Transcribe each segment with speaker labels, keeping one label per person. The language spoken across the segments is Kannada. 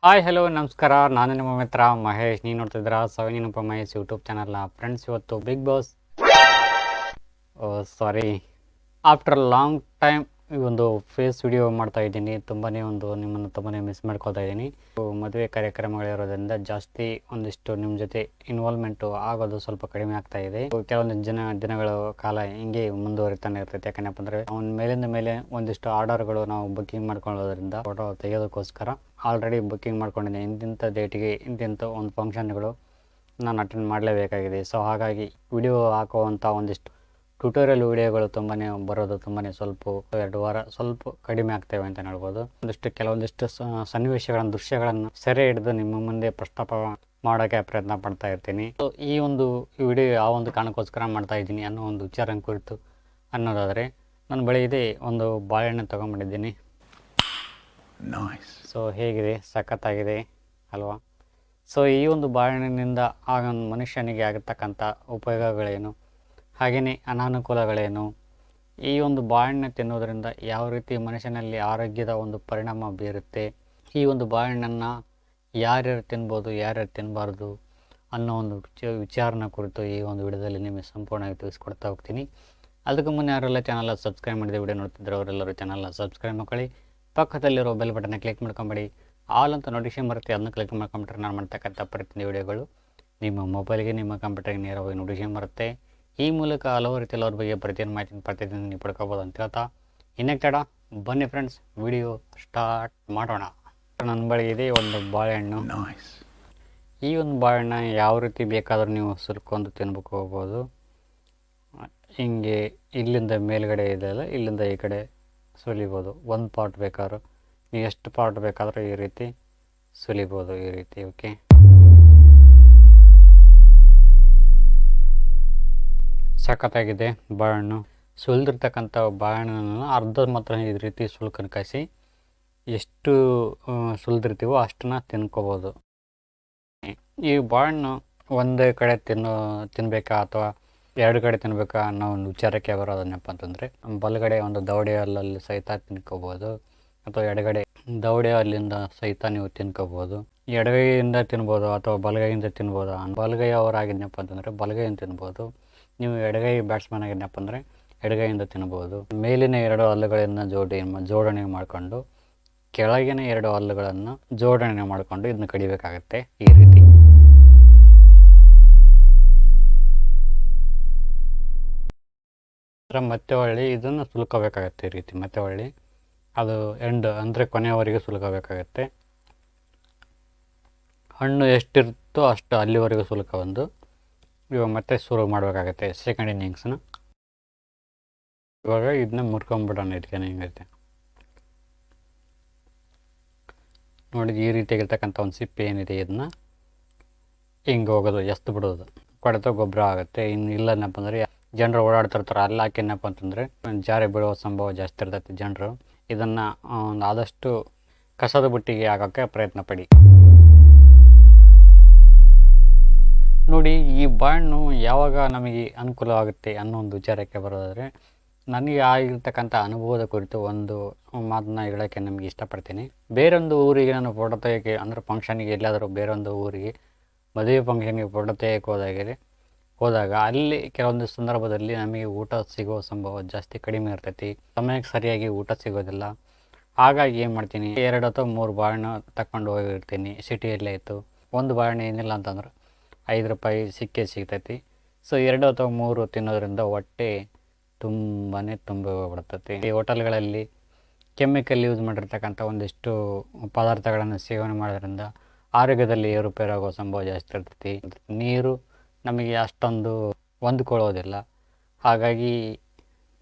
Speaker 1: ಹಾಯ್ ಹಲೋ ನಮಸ್ಕಾರ. ನಾನು ನಿಮ್ಮ ಮಿತ್ರ ಮಹೇಶ್. ನೀವು ನೋಡ್ತಿದ್ದೀರಾ ಸವಿನೀನಪ್ಪ ಮಹೇಶ್ ಯೂಟ್ಯೂಬ್ ಚಾನಲ್ನ. ಫ್ರೆಂಡ್ಸ್, ಇವತ್ತು ಬಿಗ್ ಬಾಸ್ ಸಾರಿ ಆಫ್ಟರ್ ಲಾಂಗ್ ಟೈಮ್ ಈ ಒಂದು ಫೇಸ್ ವಿಡಿಯೋ ಮಾಡ್ತಾ ಇದ್ದೀನಿ. ನಿಮ್ಮನ್ನು ತುಂಬಾ ಮಿಸ್ ಮಾಡ್ಕೊಳ್ತಾ ಇದ್ದೀನಿ. ಮದುವೆ ಕಾರ್ಯಕ್ರಮಗಳಿರೋದ್ರಿಂದ ಜಾಸ್ತಿ ಒಂದಿಷ್ಟು ನಿಮ್ಮ ಜೊತೆ ಇನ್ವಾಲ್ವ್ಮೆಂಟು ಆಗೋದು ಸ್ವಲ್ಪ ಕಡಿಮೆ ಆಗ್ತಾ ಇದೆ. ಕೆಲವೊಂದು ದಿನಗಳ ಕಾಲ ಹಿಂಗೆ ಮುಂದುವರಿತಾನೆ ಇರ್ತೈತೆ. ಯಾಕಂದ್ರೆ ಅಂದರೆ ಅವನ ಮೇಲಿಂದ ಮೇಲೆ ಒಂದಿಷ್ಟು ಆರ್ಡರ್ಗಳು ನಾವು ಬುಕ್ಕಿಂಗ್ ಮಾಡ್ಕೊಳ್ಳೋದ್ರಿಂದ ಫೋಟೋ ತೆಗೆಯೋದಕ್ಕೋಸ್ಕರ ಆಲ್ರೆಡಿ ಬುಕ್ಕಿಂಗ್ ಮಾಡ್ಕೊಂಡಿದ್ದೆ. ಇಂತಿಂಥ ಡೇಟಿಗೆ ಇಂತಿಂಥ ಒಂದು ಫಂಕ್ಷನ್ಗಳು ನಾನು ಅಟೆಂಡ್ ಮಾಡಲೇಬೇಕಾಗಿದೆ. ಸೊ ಹಾಗಾಗಿ ವಿಡಿಯೋ ಹಾಕುವಂಥ ಒಂದಿಷ್ಟು ಟ್ಯುಟೋರಿಯಲ್ ವಿಡಿಯೋಗಳು ಬರೋದು ಸ್ವಲ್ಪ 2 ವಾರ ಸ್ವಲ್ಪ ಕಡಿಮೆ ಆಗ್ತೇವೆ ಅಂತ ಹೇಳ್ಬೋದು. ಕೆಲವೊಂದಿಷ್ಟು ಸನ್ನಿವೇಶಗಳನ್ನು ದೃಶ್ಯಗಳನ್ನು ಸೆರೆ ಹಿಡಿದು ನಿಮ್ಮ ಮುಂದೆ ಪ್ರಸ್ತಾಪ ಮಾಡೋಕ್ಕೆ ಪ್ರಯತ್ನ ಪಡ್ತಾ ಇರ್ತೀನಿ. ಸೊ ಈ ಒಂದು ವಿಡಿಯೋ ಯಾವ ಒಂದು ಕಾರಣಕ್ಕೋಸ್ಕರ ಮಾಡ್ತಾ ಇದ್ದೀನಿ ಅನ್ನೋ ಒಂದು ವಿಚಾರ ಕುರಿತು ಅನ್ನೋದಾದರೆ, ನನ್ನ ಬಳಿ ಇದೆ ಒಂದು ಬಾಳೆಹಣ್ಣು ತೊಗೊಂಡ್ಬಿಟ್ಟಿದ್ದೀನಿ. ಸೊ ಹೇಗಿದೆ, ಸಖತ್ತಾಗಿದೆ ಅಲ್ವಾ? ಸೊ ಈ ಒಂದು ಬಾಳೆಹಣ್ಣಿನಿಂದ ಆಗ ಮನುಷ್ಯನಿಗೆ ಆಗಿರ್ತಕ್ಕಂಥ ಉಪಯೋಗಗಳೇನು, ಹಾಗೆಯೇ ಅನಾನುಕೂಲಗಳೇನು, ಈ ಒಂದು ಬಾಳೆಹಣ್ಣು ತಿನ್ನೋದರಿಂದ ಯಾವ ರೀತಿ ಮನುಷ್ಯನಲ್ಲಿ ಆರೋಗ್ಯದ ಒಂದು ಪರಿಣಾಮ ಬೀರುತ್ತೆ, ಈ ಒಂದು ಬಾಳೆಹಣ್ಣನ್ನು ಯಾರ್ಯಾರು ತಿನ್ಬೋದು ಯಾರ್ಯಾರು ತಿನ್ನಬಾರ್ದು ಅನ್ನೋ ಒಂದು ವಿಚಾರನ ಕುರಿತು ಈ ಒಂದು ವಿಡಿಯೋದಲ್ಲಿ ನಿಮಗೆ ಸಂಪೂರ್ಣವಾಗಿ ತಿಳಿಸ್ಕೊಡ್ತಾ ಹೋಗ್ತೀನಿ. ಅದಕ್ಕೂ ಮುನ್ನ ಯಾರೆಲ್ಲ ಚಾನಲ್ನ ಸಬ್ಸ್ಕ್ರೈಬ್ ಮಾಡಿದ ವಿಡಿಯೋ ನೋಡ್ತಿದ್ರು ಅವರೆಲ್ಲರೂ ಚಾನಲ್ನ ಸಬ್ಸ್ಕ್ರೈಬ್ ಮಾಡ್ಕೊಳ್ಳಿ. ಪಕ್ಕದಲ್ಲಿರೋ ಬೆಲ್ ಬಟನ್ನ ಕ್ಲಿಕ್ ಮಾಡ್ಕೊಂಬೇಡಿ. ಆಲ್ ಅಂತ ನೋಟಿಫಿಕೇಶನ್ ಬರುತ್ತೆ, ಅದನ್ನು ಕ್ಲಿಕ್ ಮಾಡ್ಕೊಂಬಿಟ್ರೆ ನಾನು ಮಾಡ್ತಕ್ಕಂಥ ಪ್ರತಿಯೊಂದು ವಿಡಿಯೋಗಳು ನಿಮ್ಮ ಮೊಬೈಲ್ಗೆ ನಿಮ್ಮ ಕಂಪ್ಯೂಟರ್ಗೆ ನೇರವಾಗಿ ನೋಟಿಫಿಕೇಶನ್ ಬರುತ್ತೆ. ಈ ಮೂಲಕ ಹಲವು ರೀತಿಯಲ್ಲಿ ಅವ್ರ ಬಗ್ಗೆ ಪ್ರತಿಯೊಂದು ಮಾಹಿತಿನ ಪ್ರತಿದಿನ ನೀವು ಪಡ್ಕೋಬೋದು ಅಂತ ಹೇಳ್ತಾ, ಇನ್ನಕ್ಕೆ ತಡ ಬನ್ನಿ ಫ್ರೆಂಡ್ಸ್, ವಿಡಿಯೋ ಸ್ಟಾರ್ಟ್ ಮಾಡೋಣ. ನನ್ನ ಬಳಿ ಇದೆ ಒಂದು ಬಾಳೆಹಣ್ಣು. ಈ ಒಂದು ಬಾಳೆಹಣ್ಣು ಯಾವ ರೀತಿ ಬೇಕಾದರೂ ನೀವು ಸುಲ್ಕೊಂಡು ತಿನ್ಬೇಕು ಹೋಗ್ಬೋದು. ಹಿಂಗೆ ಇಲ್ಲಿಂದ ಮೇಲ್ಗಡೆ ಇದೆಯಲ್ಲ, ಇಲ್ಲಿಂದ ಈ ಕಡೆ ಸುಲಿಬೋದು. ಒಂದು ಪಾರ್ಟ್ ಬೇಕಾದ್ರೂ ನೀವು ಎಷ್ಟು ಪಾರ್ಟ್ ಬೇಕಾದರೂ ಈ ರೀತಿ ಸುಲಿಬೋದು, ಈ ರೀತಿ. ಓಕೆ, ಸಖತ್ತಾಗಿದೆ ಬಾಳೆಹಣ್ಣು. ಸುಲಿದಿರ್ತಕ್ಕಂಥ ಬಾಳೆಹಣ್ಣನ್ನು ಅರ್ಧ ಮಾತ್ರ ಈ ರೀತಿ ಸುಲ್ಕನ್ನು ಕಾಯಿಸಿ ಎಷ್ಟು ಸುಲಿದಿರ್ತೀವೋ ಅಷ್ಟನ್ನು ತಿನ್ಕೋಬೋದು. ಈ ಬಾಳೆಹಣ್ಣು ಒಂದೇ ಕಡೆ ತಿನ್ನಬೇಕಾ ಅಥವಾ 2 ಕಡೆ ತಿನ್ನಬೇಕಾ ಅನ್ನೋ ಒಂದು ವಿಚಾರಕ್ಕೆ ಬರೋದನ್ನಪ್ಪ ಅಂತಂದರೆ, ಬಲಗಡೆ ಒಂದು ದವಡೆ ಹಲ್ಲಲ್ಲಿ ಸಹಿತ ತಿನ್ಕೋಬೋದು, ಅಥವಾ ಎಡಗಡೆ ದವಡೆ ಹಲ್ಲಿಂದ ಸಹಿತ ನೀವು ತಿನ್ಕೋಬೋದು. ಎಡಗೈಯಿಂದ ತಿನ್ಬೋದು ಅಥವಾ ಬಲಗೈಯಿಂದ ತಿನ್ಬೋದು. ಬಲಗೈ ಅವರಾಗಿದ್ನಪ್ಪ ಅಂತಂದರೆ ಬಲಗೈಯಿಂದ ತಿನ್ಬೋದು. ನೀವು ಎಡಗೈ ಬ್ಯಾಟ್ಸ್ಮನ್ ಆಗಿದ್ನಪ್ಪ ಅಂದರೆ ಎಡಗೈಯಿಂದ ತಿನ್ಬೋದು. ಮೇಲಿನ 2 ಹಲ್ಲುಗಳನ್ನು ಜೋಡಣೆ ಮಾಡಿಕೊಂಡು ಕೆಳಗಿನ 2 ಹಲ್ಲುಗಳನ್ನು ಜೋಡಣೆ ಮಾಡಿಕೊಂಡು ಇದನ್ನ ಕಡಿಬೇಕಾಗತ್ತೆ ಈ ರೀತಿ. ಮತ್ತೆ ಹೊಳ್ಳಿ ಇದನ್ನು ಸುಲ್ಕೋಬೇಕಾಗತ್ತೆ ಈ ರೀತಿ. ಮತ್ತೆ ಹೊಳ್ಳಿ ಅದು ಎಂಡ್ ಅಂದರೆ ಕೊನೆಯವರೆಗೆ ಸುಲ್ಕೋಬೇಕಾಗತ್ತೆ. ಹಣ್ಣು ಎಷ್ಟಿರುತ್ತೋ ಅಷ್ಟು ಅಲ್ಲಿವರೆಗೂ ಸುಲ್ಕೊಂಡು ಇವಾಗ ಮತ್ತೆ ಶುರು ಮಾಡಬೇಕಾಗತ್ತೆ ಸೆಕೆಂಡ್ ಇನ್ನಿಂಗ್ಸ್ನ. ಇವಾಗ ಇದನ್ನ ಮುರ್ಕೊಂಬಿಡೋಣ. ಇದಕ್ಕೆ ಹೆಂಗೈತೆ ನೋಡಿ, ಈ ರೀತಿಯಾಗಿರ್ತಕ್ಕಂಥ ಒಂದು ಸಿಪ್ಪೆ ಏನಿದೆ ಇದನ್ನ ಹಿಂಗೆ ಹೋಗೋದು, ಎಸ್ದು ಬಿಡೋದು, ಕೊಳೆತ ಗೊಬ್ಬರ ಆಗುತ್ತೆ. ಇನ್ನು ಇಲ್ಲನಪ್ಪ ಅಂದರೆ ಜನರು ಓಡಾಡ್ತಿರ್ತಾರೆ, ಅಲ್ಲಿ ಹಾಕಿನಪ್ಪ ಅಂತಂದರೆ ಜಾರಿ ಬೀಳುವ ಸಂಭವ ಜಾಸ್ತಿ ಇರ್ತೈತಿ. ಜನರು ಇದನ್ನು ಆದಷ್ಟು ಕಸದ ಬುಟ್ಟಿಗೆ ಹಾಕೋಕ್ಕೆ ಪ್ರಯತ್ನ ಪಡಿ. ನೋಡಿ, ಈ ಬಾಳೆಹಣ್ಣು ಯಾವಾಗ ನಮಗೆ ಅನುಕೂಲ ಆಗುತ್ತೆ ಅನ್ನೋ ಒಂದು ವಿಚಾರಕ್ಕೆ ಬರೋದಾದರೆ, ನನಗೆ ಆಗಿರ್ತಕ್ಕಂಥ ಅನುಭವದ ಕುರಿತು ಒಂದು ಮಾತನ್ನ ಹೇಳೋಕ್ಕೆ ನಮಗೆ ಇಷ್ಟಪಡ್ತೀನಿ. ಬೇರೊಂದು ಊರಿಗೆ ನಾನು ಫೋಟೋ ತೆಗೆಯೋಕ್ಕೆ ಅಂದರೆ ಫಂಕ್ಷನಿಗೆ ಎಲ್ಲಾದರೂ ಬೇರೊಂದು ಊರಿಗೆ ಮದುವೆ ಫಂಕ್ಷನ್ಗೆ ಫೋಟೋ ತೆಗೆಯೋಕ್ಕೆ ಹೋದಾಗ ಅಲ್ಲಿ ಕೆಲವೊಂದು ಸಂದರ್ಭದಲ್ಲಿ ನಮಗೆ ಊಟ ಸಿಗೋ ಸಂಭವ ಜಾಸ್ತಿ ಕಡಿಮೆ ಇರ್ತೈತಿ. ಸಮಯಕ್ಕೆ ಸರಿಯಾಗಿ ಊಟ ಸಿಗೋದಿಲ್ಲ. ಹಾಗಾಗಿ ಏನು ಮಾಡ್ತೀನಿ, 2 ಅಥವಾ 3 ಬಾಳೆಹಣ್ಣು ತಗೊಂಡು ಹೋಗಿರ್ತೀನಿ. ಸಿಟಿಯಲ್ಲೇ ಇತ್ತು ಒಂದು ಬಾಳೆಹಣ್ಣು ಏನಿಲ್ಲ ಅಂತಂದ್ರೆ 5 ರೂಪಾಯಿ ಸಿಗ್ತೈತಿ. ಸೊ 2 ಅಥವಾ 3 ತಿನ್ನೋದ್ರಿಂದ ಹೊಟ್ಟೆ ತುಂಬಾ ತುಂಬಿಬಿಡ್ತೈತಿ. ಈ ಹೋಟೆಲ್ಗಳಲ್ಲಿ ಕೆಮಿಕಲ್ ಯೂಸ್ ಮಾಡಿರ್ತಕ್ಕಂಥ ಒಂದಿಷ್ಟು ಪದಾರ್ಥಗಳನ್ನು ಸೇವನೆ ಮಾಡೋದ್ರಿಂದ ಆರೋಗ್ಯದಲ್ಲಿ ಏರುಪೇರಾಗೋ ಸಂಭವ ಜಾಸ್ತಿ ಇರ್ತೈತಿ. ನೀರು ನಮಗೆ ಅಷ್ಟೊಂದು ಹೊಂದ್ಕೊಳ್ಳೋದಿಲ್ಲ, ಹಾಗಾಗಿ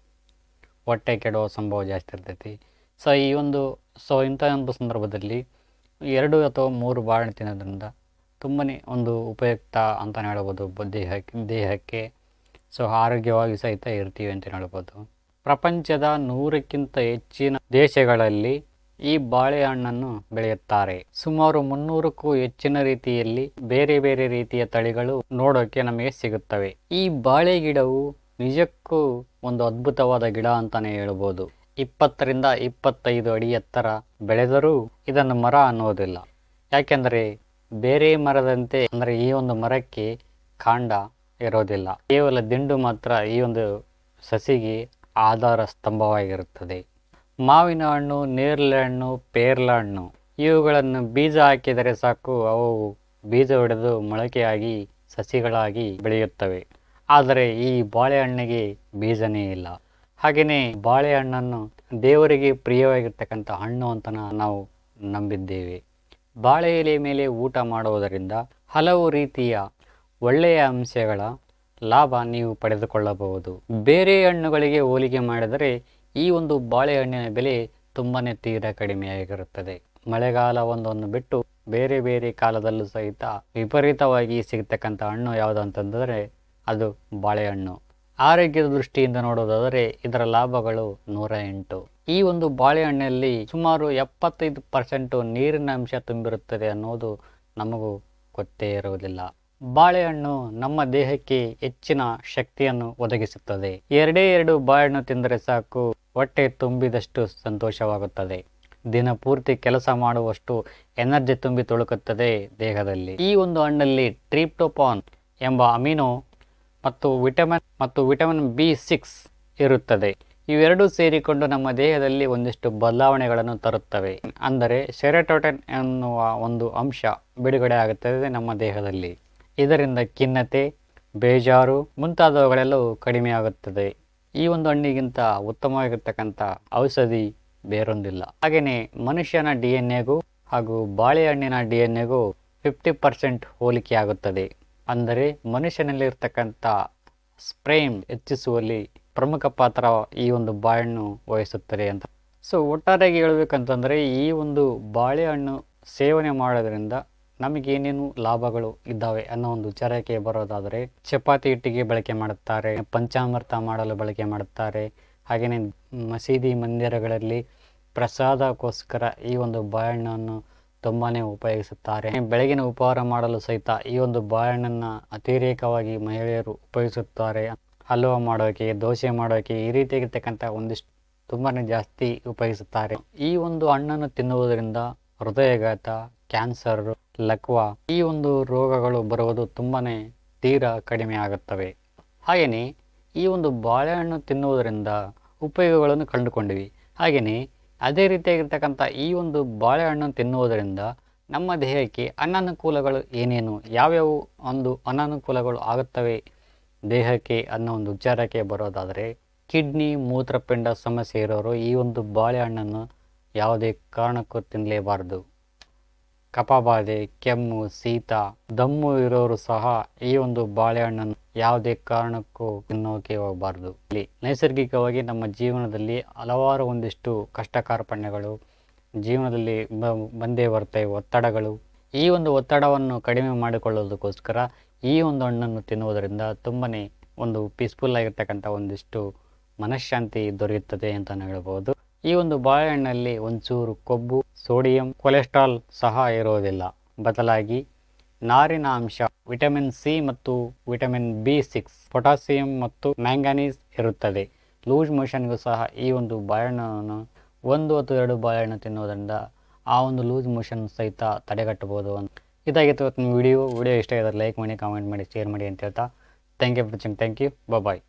Speaker 1: ಹೊಟ್ಟೆ ಕೆಡುವ ಸಂಭವ ಜಾಸ್ತಿ ಇರ್ತೈತಿ. ಸೊ ಇಂಥ ಒಂದು ಸಂದರ್ಭದಲ್ಲಿ 2 ಅಥವಾ 3 ಬಾಳೆಹಣ್ಣು ತಿನ್ನೋದ್ರಿಂದ ತುಂಬಾ ಒಂದು ಉಪಯುಕ್ತ ಅಂತಲೇ ಹೇಳ್ಬೋದು ದೇಹಕ್ಕೆ. ಸೊ ಆರೋಗ್ಯವಾಗಿ ಸಹಿತ ಇರ್ತೀವಿ ಅಂತ ಹೇಳ್ಬೋದು. ಪ್ರಪಂಚದ 100ಕ್ಕಿಂತ ಹೆಚ್ಚಿನ ದೇಶಗಳಲ್ಲಿ ಈ ಬಾಳೆಹಣ್ಣನ್ನು ಬೆಳೆಯುತ್ತಾರೆ. ಸುಮಾರು 300ಕ್ಕೂ ಹೆಚ್ಚಿನ ರೀತಿಯಲ್ಲಿ ಬೇರೆ ಬೇರೆ ರೀತಿಯ ತಳಿಗಳು ನೋಡೋಕೆ ನಮಗೆ ಸಿಗುತ್ತವೆ. ಈ ಬಾಳೆ ಗಿಡವು ನಿಜಕ್ಕೂ ಒಂದು ಅದ್ಭುತವಾದ ಗಿಡ ಅಂತಾನೆ ಹೇಳ್ಬೋದು. 20 ರಿಂದ 25 ಅಡಿ ಎತ್ತರ ಬೆಳೆದರೂ ಇದನ್ನು ಮರ ಅನ್ನೋದಿಲ್ಲ. ಯಾಕೆಂದರೆ ಬೇರೆ ಮರದಂತೆ ಅಂದರೆ ಈ ಒಂದು ಮರಕ್ಕೆ ಕಾಂಡ ಇರೋದಿಲ್ಲ, ಕೇವಲ ದಿಂಡು ಮಾತ್ರ ಈ ಒಂದು ಸಸಿಗೆ ಆಧಾರ ಸ್ತಂಭವಾಗಿರುತ್ತದೆ. ಮಾವಿನ ಹಣ್ಣು, ನೇರಳೆ ಹಣ್ಣು, ಪೇರ್ಲ ಹಣ್ಣು ಇವುಗಳನ್ನು ಬೀಜ ಹಾಕಿದರೆ ಸಾಕು, ಅವು ಬೀಜ ಹೊಡೆದು ಮೊಳಕೆಯಾಗಿ ಸಸಿಗಳಾಗಿ ಬೆಳೆಯುತ್ತವೆ. ಆದರೆ ಈ ಬಾಳೆಹಣ್ಣಿಗೆ ಬೀಜನೇ ಇಲ್ಲ. ಹಾಗೆಯೇ ಬಾಳೆಹಣ್ಣನ್ನು ದೇವರಿಗೆ ಪ್ರಿಯವಾಗಿರ್ತಕ್ಕಂಥ ಹಣ್ಣು ಅಂತ ನಾವು ನಂಬಿದ್ದೇವೆ. ಬಾಳೆ ಎಲೆ ಮೇಲೆ ಊಟ ಮಾಡುವುದರಿಂದ ಹಲವು ರೀತಿಯ ಒಳ್ಳೆಯ ಅಂಶಗಳ ಲಾಭ ನೀವು ಪಡೆದುಕೊಳ್ಳಬಹುದು. ಬೇರೆ ಹಣ್ಣುಗಳಿಗೆ ಹೋಲಿಕೆ ಮಾಡಿದರೆ ಈ ಒಂದು ಬಾಳೆಹಣ್ಣಿನ ಬೆಲೆ ತುಂಬಾ ತೀರಾ ಕಡಿಮೆಯಾಗಿರುತ್ತದೆ. ಮಳೆಗಾಲ ಒಂದನ್ನು ಬಿಟ್ಟು ಬೇರೆ ಬೇರೆ ಕಾಲದಲ್ಲೂ ಸಹಿತ ವಿಪರೀತವಾಗಿ ಸಿಗ್ತಕ್ಕಂಥ ಹಣ್ಣು ಯಾವುದು ಅಂತಂದರೆ ಅದು ಬಾಳೆಹಣ್ಣು. ಆರೋಗ್ಯದ ದೃಷ್ಟಿಯಿಂದ ನೋಡೋದಾದರೆ ಇದರ ಲಾಭಗಳು 108. ಈ ಒಂದು ಬಾಳೆಹಣ್ಣಲ್ಲಿ ಸುಮಾರು 75% ನೀರಿನ ಅಂಶ ತುಂಬಿರುತ್ತದೆ ಅನ್ನೋದು ನಮಗೂ ಗೊತ್ತೇ ಇರುವುದಿಲ್ಲ. ಬಾಳೆಹಣ್ಣು ನಮ್ಮ ದೇಹಕ್ಕೆ ಹೆಚ್ಚಿನ ಶಕ್ತಿಯನ್ನು ಒದಗಿಸುತ್ತದೆ. 2 ಬಾಳೆಹಣ್ಣು ತಿಂದರೆ ಸಾಕು, ಹೊಟ್ಟೆ ತುಂಬಿದಷ್ಟು ಸಂತೋಷವಾಗುತ್ತದೆ. ದಿನ ಪೂರ್ತಿ ಕೆಲಸ ಮಾಡುವಷ್ಟು ಎನರ್ಜಿ ತುಂಬಿ ತುಳುಕುತ್ತದೆ ದೇಹದಲ್ಲಿ. ಈ ಒಂದು ಹಣ್ಣಲ್ಲಿ ಟ್ರಿಪ್ಟೋಫಾನ್ ಎಂಬ ಅಮಿನೋ ಮತ್ತು ವಿಟಮಿನ್ B6 ಇರುತ್ತದೆ. ಇವೆರಡೂ ಸೇರಿಕೊಂಡು ನಮ್ಮ ದೇಹದಲ್ಲಿ ಒಂದಿಷ್ಟು ಬದಲಾವಣೆಗಳನ್ನು ತರುತ್ತವೆ. ಅಂದರೆ ಸೆರೋಟೋನಿನ್ ಎನ್ನುವ ಒಂದು ಅಂಶ ಬಿಡುಗಡೆ ಆಗುತ್ತದೆ ನಮ್ಮ ದೇಹದಲ್ಲಿ. ಇದರಿಂದ ಖಿನ್ನತೆ, ಬೇಜಾರು ಮುಂತಾದವುಗಳೆಲ್ಲವೂ ಕಡಿಮೆಯಾಗುತ್ತದೆ. ಈ ಒಂದು ಹಣ್ಣಿಗಿಂತ ಉತ್ತಮವಾಗಿರ್ತಕ್ಕಂಥ ಔಷಧಿ ಬೇರೊಂದಿಲ್ಲ. ಹಾಗೆಯೇ ಮನುಷ್ಯನ DNA ಹಾಗೂ ಬಾಳೆಹಣ್ಣಿನ DNA 50% ಹೋಲಿಕೆಯಾಗುತ್ತದೆ. ಅಂದರೆ ಮನುಷ್ಯನಲ್ಲಿರ್ತಕ್ಕಂಥ ಸ್ಪ್ರೇಮ್ ಹೆಚ್ಚಿಸುವಲ್ಲಿ ಪ್ರಮುಖ ಪಾತ್ರ ಈ ಒಂದು ಬಾಳೆಹಣ್ಣು ವಹಿಸುತ್ತದೆ ಅಂತ. ಸೊ ಒಟ್ಟಾರೆಯಾಗಿ ಹೇಳ್ಬೇಕಂತಂದರೆ ಈ ಒಂದು ಬಾಳೆಹಣ್ಣು ಸೇವನೆ ಮಾಡೋದ್ರಿಂದ ನಮಗೇನೇನು ಲಾಭಗಳು ಇದ್ದಾವೆ ಅನ್ನೋ ಒಂದು ವಿಚಾರಕ್ಕೆ ಬರೋದಾದರೆ, ಚಪಾತಿ ಹಿಟ್ಟಿಗೆ ಬಳಕೆ ಮಾಡುತ್ತಾರೆ, ಪಂಚಾಮೃತ ಮಾಡಲು ಬಳಕೆ ಮಾಡುತ್ತಾರೆ. ಹಾಗೆಯೇ ಮಸೀದಿ ಮಂದಿರಗಳಲ್ಲಿ ಪ್ರಸಾದಕ್ಕೋಸ್ಕರ ಈ ಒಂದು ಬಾಳೆಹಣ್ಣನ್ನು ತುಂಬಾ ಉಪಯೋಗಿಸುತ್ತಾರೆ. ಬೆಳಗಿನ ಉಪಹಾರ ಮಾಡಲು ಸಹಿತ ಈ ಒಂದು ಬಾಳೆಹಣ್ಣನ್ನು ಅತಿರೇಕವಾಗಿ ಮಹಿಳೆಯರು ಉಪಯೋಗಿಸುತ್ತಾರೆ. ಹಲ್ವಾ ಮಾಡೋಕೆ, ದೋಸೆ ಮಾಡೋಕೆ ಈ ರೀತಿಯಾಗಿರ್ತಕ್ಕಂಥ ಒಂದಿಷ್ಟು ತುಂಬಾ ಜಾಸ್ತಿ ಉಪಯೋಗಿಸುತ್ತಾರೆ. ಈ ಒಂದು ಹಣ್ಣನ್ನು ತಿನ್ನುವುದರಿಂದ ಹೃದಯಘಾತ, ಕ್ಯಾನ್ಸರ್, ಲಕ್ವಾ ಈ ಒಂದು ರೋಗಗಳು ಬರುವುದು ತುಂಬಾ ತೀರಾ ಕಡಿಮೆ ಆಗುತ್ತವೆ. ಹಾಗೆಯೇ ಈ ಒಂದು ಬಾಳೆಹಣ್ಣು ತಿನ್ನುವುದರಿಂದ ಉಪಯೋಗಗಳನ್ನು ಕಂಡುಕೊಂಡಿವಿ. ಹಾಗೆಯೇ ಅದೇ ರೀತಿಯಾಗಿರ್ತಕ್ಕಂಥ ಈ ಒಂದು ಬಾಳೆಹಣ್ಣು ತಿನ್ನುವುದರಿಂದ ನಮ್ಮ ದೇಹಕ್ಕೆ ಅನಾನುಕೂಲಗಳು ಏನೇನು, ಯಾವ್ಯಾವ ಒಂದು ಅನಾನುಕೂಲಗಳು ಆಗುತ್ತವೆ ದೇಹಕ್ಕೆ ಅನ್ನೋ ಒಂದು ವಿಚಾರಕ್ಕೆ ಬರೋದಾದರೆ, ಕಿಡ್ನಿ, ಮೂತ್ರಪಿಂಡ ಸಮಸ್ಯೆ ಇರೋರು ಈ ಒಂದು ಬಾಳೆಹಣ್ಣನ್ನು ಯಾವುದೇ ಕಾರಣಕ್ಕೂ ತಿನ್ನಲೇಬಾರದು. ಕಫಬಾಧೆ, ಕೆಮ್ಮು, ಶೀತ, ದಮ್ಮು ಇರೋರು ಸಹ ಈ ಒಂದು ಬಾಳೆಹಣ್ಣನ್ನು ಯಾವುದೇ ಕಾರಣಕ್ಕೂ ತಿನ್ನೋಕೆ ಹೋಗಬಾರ್ದು. ಇಲ್ಲಿ ನೈಸರ್ಗಿಕವಾಗಿ ನಮ್ಮ ಜೀವನದಲ್ಲಿ ಹಲವಾರು ಒಂದಿಷ್ಟು ಕಷ್ಟ ಕಾರ್ಪಣ್ಯಗಳು ಜೀವನದಲ್ಲಿ ಬಂದೇ ಬರ್ತವೆ, ಒತ್ತಡಗಳು. ಈ ಒಂದು ಒತ್ತಡವನ್ನು ಕಡಿಮೆ ಮಾಡಿಕೊಳ್ಳೋದಕ್ಕೋಸ್ಕರ ಈ ಒಂದು ಹಣ್ಣನ್ನು ತಿನ್ನುವುದರಿಂದ ತುಂಬಾ ಒಂದು ಪೀಸ್ಫುಲ್ ಆಗಿರ್ತಕ್ಕಂಥ ಒಂದಿಷ್ಟು ಮನಃಶಾಂತಿ ದೊರೆಯುತ್ತದೆ ಅಂತ ಹೇಳ್ಬೋದು. ಈ ಒಂದು ಬಾಳೆಹಣ್ಣಲ್ಲಿ ಒಂಚೂರು ಕೊಬ್ಬು, ಸೋಡಿಯಂ, ಕೊಲೆಸ್ಟ್ರಾಲ್ ಸಹ ಇರೋದಿಲ್ಲ. ಬದಲಾಗಿ ನಾರಿನ ಅಂಶ, ವಿಟಮಿನ್ C ಮತ್ತು ವಿಟಮಿನ್ B6, ಪೊಟ್ಯಾಸಿಯಂ ಮತ್ತು ಮ್ಯಾಂಗನೀಸ್ ಇರುತ್ತದೆ. ಲೂಸ್ ಮೋಷನ್ಗೂ ಸಹ ಈ ಒಂದು ಬಾಳೆಹಣ್ಣನ್ನು 1 ಅಥವಾ 2 ಬಾಳೆಹಣ್ಣು ತಿನ್ನೋದ್ರಿಂದ ಆ ಒಂದು ಲೂಸ್ ಮೋಷನ್ ಸಹಿತ ತಡೆಗಟ್ಟಬಹುದು ಅಂತ. ಇದಾಗಿತ್ತು ಇವತ್ತಿನ ವಿಡಿಯೋ ಇಷ್ಟ ಆಗಿದ್ರೆ ಲೈಕ್ ಮಾಡಿ, ಕಾಮೆಂಟ್ ಮಾಡಿ, ಶೇರ್ ಮಾಡಿ ಅಂತ ಹೇಳ್ತಾ thank you for watching. Thank you. Bye.